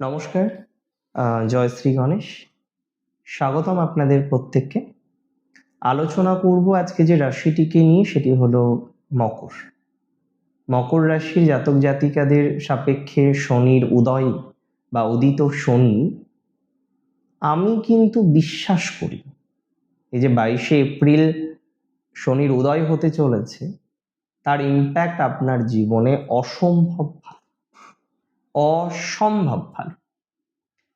নমস্কার, জয় শ্রী গণেশ। স্বাগতম আপনাদের প্রত্যেককে। আলোচনা করব আজকে যে রাশিটিকে নিয়ে, সেটি হলো মকর। মকর রাশির জাতক জাতিকাদের সাপেক্ষে শনির উদয় বা উদিত শনি, আমি কিন্তু বিশ্বাস করি এই যে 22শে এপ্রিল শনির উদয় হতে চলেছে, তার ইম্প্যাক্ট আপনার জীবনে অসম্ভব ভালো, অসম্ভব ভালো।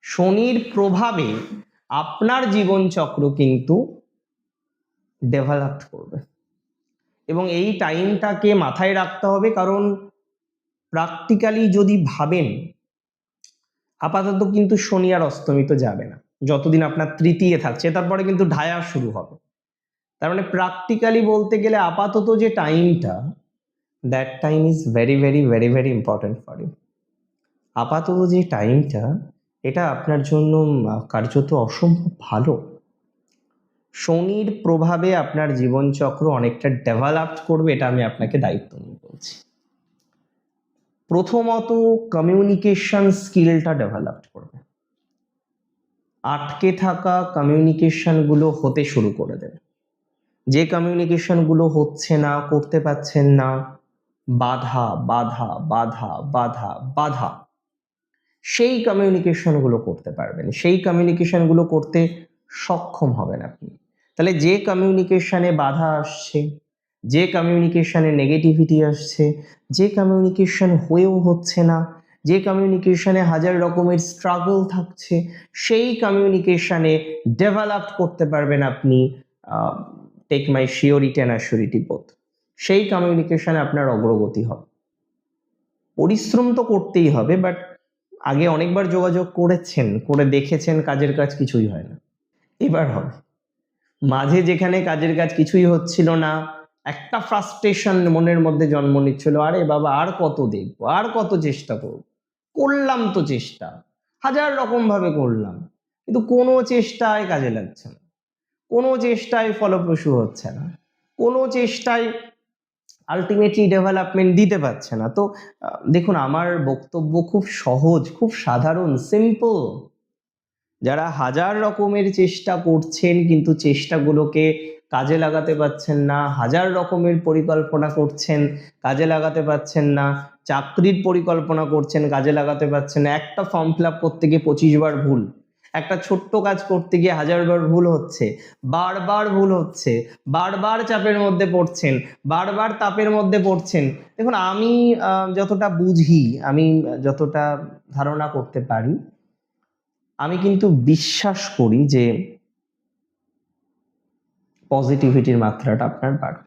শনির প্রভাবে আপনার জীবনচক্র কিন্তু ডেভেলপ করবে এবং এই টাইমটাকে মাথায় রাখতে হবে, কারণ প্র্যাকটিক্যালি যদি ভাবেন, আপাতত কিন্তু শনি আর অস্তমিত যাবে না যতদিন আপনার তৃতীয় থাকছে, তারপরে কিন্তু ঢায়া শুরু হবে। তার মানে প্র্যাকটিক্যালি বলতে গেলে আপাতত যে টাইমটা, that time is very very very very important for you. আপাতত যে টাইমটা, এটা আপনার জন্য কার্যত অসম্ভব ভালো। শনির প্রভাবে আপনার জীবনচক্র অনেকটা ডেভেলপ করবে, এটা আমি আপনাকে দায়িত্ব নিয়ে বলছি। প্রথমত কমিউনিকেশন স্কিলটা ডেভেলপ করবে, আটকে থাকা কমিউনিকেশনগুলো হতে শুরু করে দেবে। যে কমিউনিকেশনগুলো হচ্ছে না, করতে পারছেন না, বাধা বাধা বাধা বাধা বাধা, সেই কমিউনিকেশনগুলো করতে পারবেন, সেই কমিউনিকেশনগুলো করতে সক্ষম হবেন আপনি। তাহলে যে কমিউনিকেশনে বাধা আসছে, যে কমিউনিকেশনে নেগেটিভিটি আসছে, যে কমিউনিকেশন হয়েও হচ্ছে না, যে কমিউনিকেশনে হাজার রকমের স্ট্রাগল থাকছে, সেই কমিউনিকেশনে ডেভেলপ করতে পারবেন আপনি। Take my surety and assurity both, সেই কমিউনিকেশনে আপনার অগ্রগতি হবে। পরিশ্রম তো করতেই হবে, বাট আগে অনেকবার যোগাযোগ করেছেন, করে দেখেছেন, কাজের কাজ কিছুই হয় না, এবার হবে। মাঝে যেখানে কাজের কাজ কিছুই হচ্ছিল না, একটা ফ্রাস্ট্রেশন মনের মধ্যে জন্ম নিচ্ছিল, আরে বাবা আর কত দেখবো, আর কত চেষ্টা করব, করলাম তো চেষ্টা, হাজার রকম ভাবে করলাম, কিন্তু কোনো চেষ্টায় কাজে লাগছে না, কোনো চেষ্টায় ফলপ্রসূ হচ্ছে না, কোনো চেষ্টায় আলটিমেটলি ডেভেলপমেন্ট দিতে পারছে না। তো দেখুন, আমার বক্তব্য খুব সহজ, খুব সাধারণ, সিম্পল। যারা হাজার রকমের চেষ্টা করছেন কিন্তু চেষ্টাগুলোকে কাজে লাগাতে পারছেন না, হাজার রকমের পরিকল্পনা করছেন, কাজে লাগাতে পারছেন না, চাকরির পরিকল্পনা করছেন, কাজে লাগাতে পারছেন না, একটা ফর্ম ফিল আপ করতে গিয়ে 25 বার ভুল, একটা ছোট্ট কাজ করতে গিয়ে 1000 বার ভুল হচ্ছে, বারবার ভুল হচ্ছে, বারবার চাপের মধ্যে পড়ছেন, বারবার তাপের মধ্যে পড়ছেন। দেখুন, আমি যতটা বুঝি, আমি যতটা ধারণা করতে পারি, আমি কিন্তু বিশ্বাস করি যে পজিটিভিটির মাত্রাটা আপনার বাড়বে।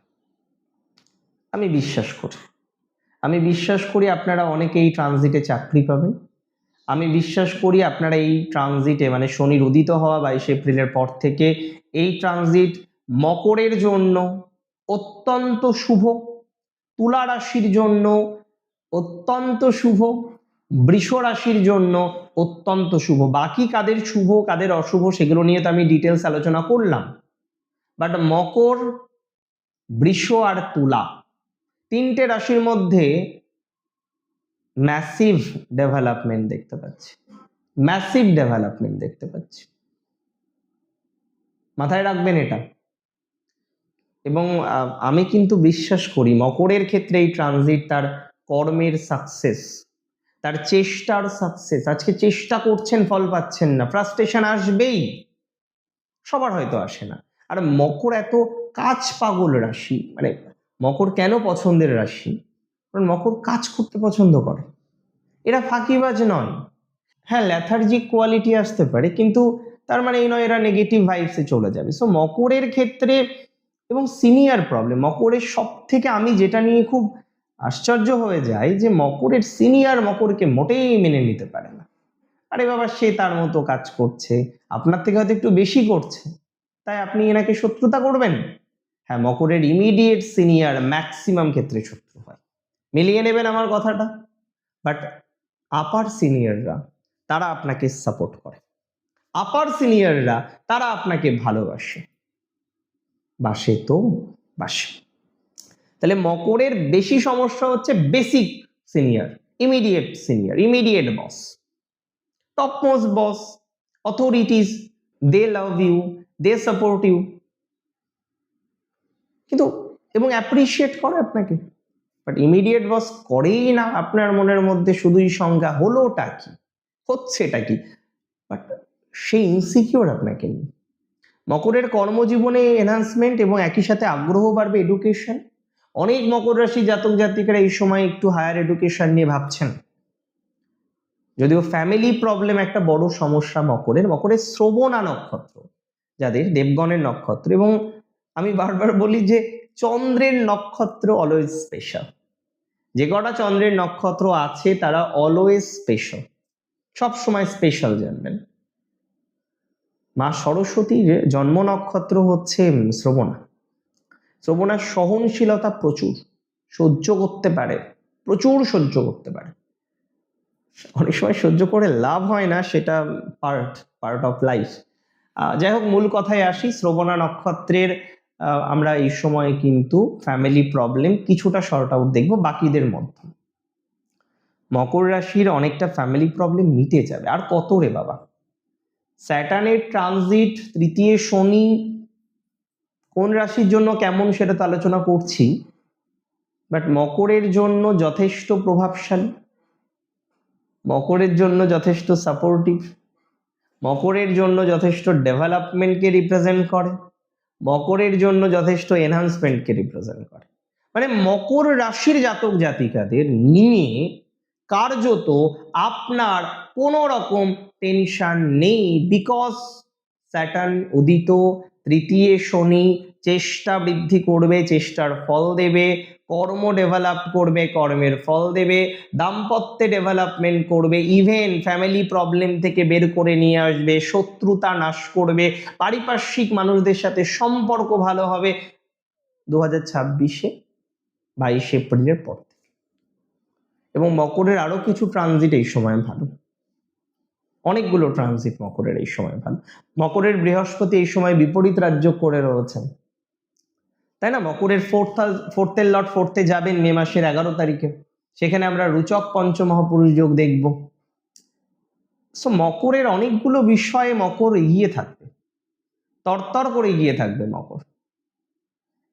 আমি বিশ্বাস করি, আমি বিশ্বাস করি আপনারা অনেকে এই ট্রানজিটে চাকরি পাবেন। আমি বিশ্বাস করি আপনারা এই ট্রানজিটে, মানে শনির উদিত হওয়া 22শে এপ্রিলের পর থেকে এই ট্রানজিট মকরের জন্য অত্যন্ত শুভ, তুলা রাশির জন্য অত্যন্ত শুভ, বৃষ রাশির জন্য অত্যন্ত শুভ। বাকি কাদের শুভ কাদের অশুভ সেগুলো নিয়ে তো আমি ডিটেলস আলোচনা করলাম, বাট মকর, বৃষ আর তুলা, তিনটে রাশির মধ্যে ম্যাসিভ ডেভেলপমেন্ট দেখতে পাচ্ছি, ম্যাসিভ ডেভেলপমেন্ট দেখতে পাচ্ছি। মাথায় রাখবেন এটা। এবং আমি কিন্তু বিশ্বাস করি মকরের ক্ষেত্রে এই ট্রানজিট তার কর্মের সাকসেস, তার চেষ্টার সাকসেস। আজকে চেষ্টা করছেন, ফল পাচ্ছেন না, ফ্রাস্ট্রেশন আসবেই, সবার হয়তো আসে না। আর মকর এত কাজ পাগল রাশি, মানে মকর কেন পছন্দের রাশি, কারণ মকর কাজ করতে পছন্দ করে, এরা ফাঁকিবাজ নয়। হ্যাঁ, ল্যাথার্জিক কোয়ালিটি আসতে পারে, কিন্তু তার মানে এই নয় এরা নেগেটিভ ভাইবসে চলে যাবে। সো মকরের ক্ষেত্রে, এবং সিনিয়র প্রবলেম মকরের সব থেকে, আমি যেটা নিয়ে খুব আশ্চর্য হয়ে যাই, যে মকরের সিনিয়র মকরকে মোটেই মেনে নিতে পারে না। আরে বাবা, সে তার মতো কাজ করছে, আপনার থেকে হয়তো একটু বেশি করছে, তাই আপনি এনাকে শত্রুতা করবেন? হ্যাঁ, মকরের ইমিডিয়েট সিনিয়র ম্যাক্সিমাম ক্ষেত্রে শত্রু হয়, মিলিয়ে নেবেন আমার কথাটা। বাট আপার সিনিয়ররা, তারা আপনাকে সাপোর্ট করে, আপার সিনিয়ররা তারা আপনাকে ভালোবাসে, বাসে তো বাসে। তাহলে মকরের বেশি সমস্যা হচ্ছে basic senior, immediate senior, immediate boss. Top most boss, authorities, they love you, they support you, কিন্তু এবং অ্যাপ্রিসিয়েট করে আপনাকে। বাট ইমিডিয়েট বস করেই না আপনার মনের মধ্যে শুধুই সংজ্ঞা, হলোটা কি, হচ্ছেটা কি, বাট সেই ইনসিকিউর আপনাকে নিয়ে। মকরের কর্মজীবনে এনহান্সমেন্ট এবং একই সাথে আগ্রহ বাড়বে এডুকেশন। অনেক মকর রাশি জাতক জাতিকারা এই সময় একটু হায়ার এডুকেশন নিয়ে ভাবছেন, যদিও ফ্যামিলি প্রবলেম একটা বড় সমস্যা মকরের শ্রবণা নক্ষত্র যাদের, দেবগণের নক্ষত্র, এবং আমি বারবার বলি যে চন্দ্রের নক্ষত্র অলওয়েজ স্পেশাল। যে কটা চন্দ্রের নক্ষত্র আছে তারা অলওয়েজ স্পেশাল, সব সময় স্পেশাল জানবেন। মা সরস্বতীর জন্ম নক্ষত্র হচ্ছে শ্রবণা। শ্রবণার সহনশীলতা প্রচুর, সহ্য করতে পারে, প্রচুর সহ্য করতে পারে। অনেক সময় সহ্য করে লাভ হয় না, সেটা পার্ট অফ লাইফ। যাই হোক, মূল কথায় আসি। শ্রবণা নক্ষত্রের আমরা এই সময় কিন্তু ফ্যামিলি প্রবলেম কিছুটা শর্ট আউট দেখবো বাকিদের মধ্যে। মকর রাশির অনেকটা ফ্যামিলি প্রবলেম মিটে যাবে। আর কত রে বাবা, স্যাটার্নের ট্রানজিট, তৃতীয় শনি কোন রাশির জন্য কেমন সেটা তো আলোচনা করছি, বাট মকরের জন্য যথেষ্ট প্রভাবশালী, মকরের জন্য যথেষ্ট সাপোর্টিভ, মকরের জন্য যথেষ্ট ডেভেলপমেন্টকে রিপ্রেজেন্ট করে, মকরের জন্য যথেষ্ট এনহান্সমেন্টকে রিপ্রেজেন্ট করে। মানে মকর রাশির জাতক জাতিকাদের নিয়ে কার্যত আপনার কোনো রকম টেনশন নেই, বিকজ স্যাটার্ন উদিত, তৃতীয় শনি চেষ্টা বৃদ্ধি করবে, চেষ্টার ফল দেবে, কর্ম ডেভেলপ করবে, কর্মের ফল দেবে, দাম্পত্যে ডেভেলপমেন্ট করবে, ইভেন ফ্যামিলি প্রবলেম থেকে বের করে নিয়ে আসবে, শত্রুতা নাশ করবে, পারিপার্শ্বিক মানুষদের সাথে সম্পর্ক ভালো হবে 2026-এ 22 এপ্রিলের পর থেকে। এবং মকরের আরো কিছু ট্রানজিট এই সময় ভালো, অনেকগুলো ট্রানজিট মকরের এই সময় ভালো। মকরের বৃহস্পতি এই সময় বিপরীত রাজ্য করে রয়েছেন, তাই না? মকরের ফোর্থের লর্ড ফোর্থে যাবেন মে মাসের 11 তারিখে, সেখানে আমরা রুচক পঞ্চমহাপুরুষ যোগ দেখব। সো মকরের অনেকগুলো বিষয়ে মকর এগিয়ে থাকবে, তরতর করে এগিয়ে থাকবে মকর।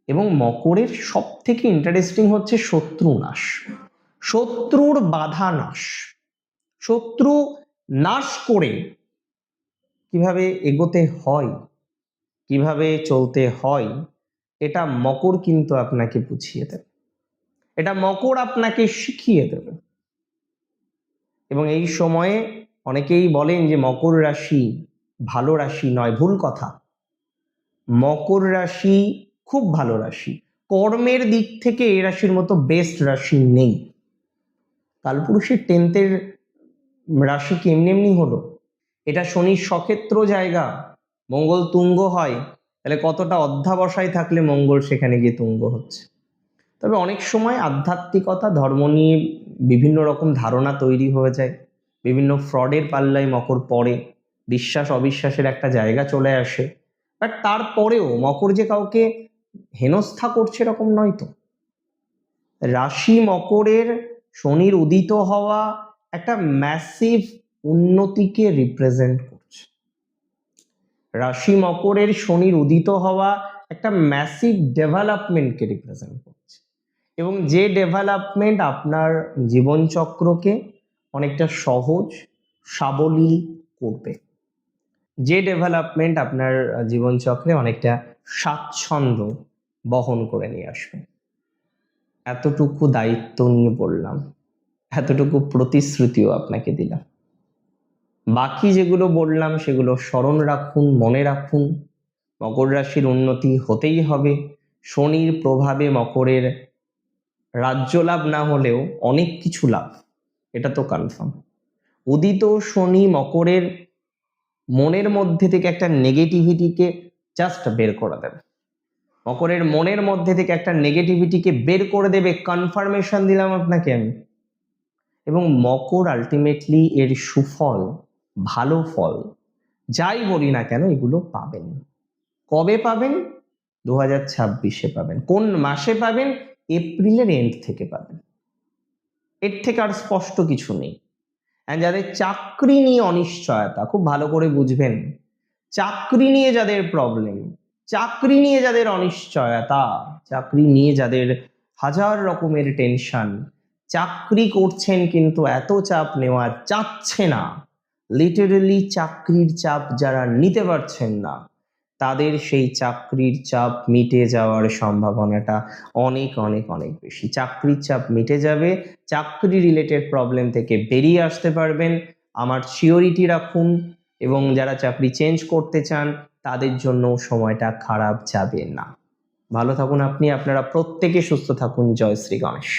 এবং মকরের সব থেকে ইন্টারেস্টিং হচ্ছে শত্রু নাশ, শত্রুর বাধা নাশ, শত্রু নাশ করে কিভাবে এগোতে হয়, কিভাবে চলতে হয়, এটা মকর কিন্তু আপনাকে বুঝিয়ে দেবে, এটা মকর আপনাকে শিখিয়ে দেবে। এবং এই সময়ে অনেকেই বলেন যে মকর রাশি ভালো রাশি নয়, ভুল কথা। মকর রাশি খুব ভালো রাশি, কর্মের দিক থেকে এই রাশির মতো বেস্ট রাশি নেই। কালপুরুষের 10th রাশি কি এমনি এমনি হলো? এটা শনির সক্ষেত্র জায়গা, মঙ্গল তুঙ্গ হয়, তাহলে কতটা অধ্যাবসায় থাকলে মঙ্গল সেখানে গিয়ে তুঙ্গ হচ্ছে। তবে অনেক সময় আধ্যাত্মিকতা, ধর্ম নিয়ে বিভিন্ন রকম ধারণা তৈরি হয়ে যায়, বিভিন্ন ফ্রডের পাল্লায় মকর পড়ে, বিশ্বাস অবিশ্বাসের একটা জায়গা চলে আসে। বাট তারপরেও মকর যে কাউকে হেনস্থা করছে এরকম নয় তো। রাশি মকরের শনির উদিত হওয়া একটা ম্যাসিভ উন্নতিকে রিপ্রেজেন্ট করছে। রাশি মকরের শনির উদিত হওয়া একটা ম্যাসিভ ডেভেলপমেন্টকে রিপ্রেজেন্ট করছে, এবং যে ডেভেলপমেন্ট আপনার জীবনচক্রকে অনেকটা সহজ সাবলীল করবে, যে ডেভেলপমেন্ট আপনার জীবনচক্রে অনেকটা স্বাচ্ছন্দ্য বহন করে নিয়ে আসবে। এতটুকু দায়িত্ব নিয়ে বললাম, এতটুকু প্রতিশ্রুতিও আপনাকে দিলাম। বাকি যেগুলো বললাম সেগুলো স্মরণ রাখুন, মনে রাখুন। মকর রাশির উন্নতি হতেই হবে। শনির প্রভাবে মকরের রাজ্য লাভ না হলেও অনেক কিছু লাভ, এটা তো কনফার্ম। উদিত শনি মকরের মনের মধ্যে থেকে একটা নেগেটিভিটিকে জাস্ট বের করে দেবে, মকরের মনের মধ্যে থেকে একটা নেগেটিভিটিকে বের করে দেবে, কনফার্মেশন দিলাম আপনাকে আমি। এবং মকর আলটিমেটলি এর সুফল, ভালো ফল যাই বলি না কেন এগুলো পাবেন। কবে পাবেন? 2026-এ পাবেন। কোন মাসে পাবেন? এপ্রিলের এন্ড থেকে পাবেন। এর থেকে আর স্পষ্ট কিছু নেই। অ্যান্ড যাদের চাকরি নিয়ে অনিশ্চয়তা, খুব ভালো করে বুঝবেন, চাকরি নিয়ে যাদের প্রবলেম, চাকরি নিয়ে যাদের অনিশ্চয়তা, চাকরি নিয়ে যাদের হাজার রকমের টেনশন, চাকরি করছেন কিন্তু এত চাপ নেওয়া যাচ্ছে না, লিটারেলি চাকরির চাপ যারা নিতে পারছেন না, তাদের সেই চাকরির চাপ মিটে যাওয়ার সম্ভাবনাটা অনেক অনেক অনেক বেশি। চাকরির চাপ মিটে যাবে, চাকরি রিলেটেড প্রবলেম থেকে বেরিয়ে আসতে পারবেন, আমার সিওরিটি রাখুন। এবং যারা চাকরি চেঞ্জ করতে চান তাদের জন্য সময়টা খারাপ যাবে না। ভালো থাকুন আপনি, আপনারা প্রত্যেকে সুস্থ থাকুন। জয় শ্রী গণেশ।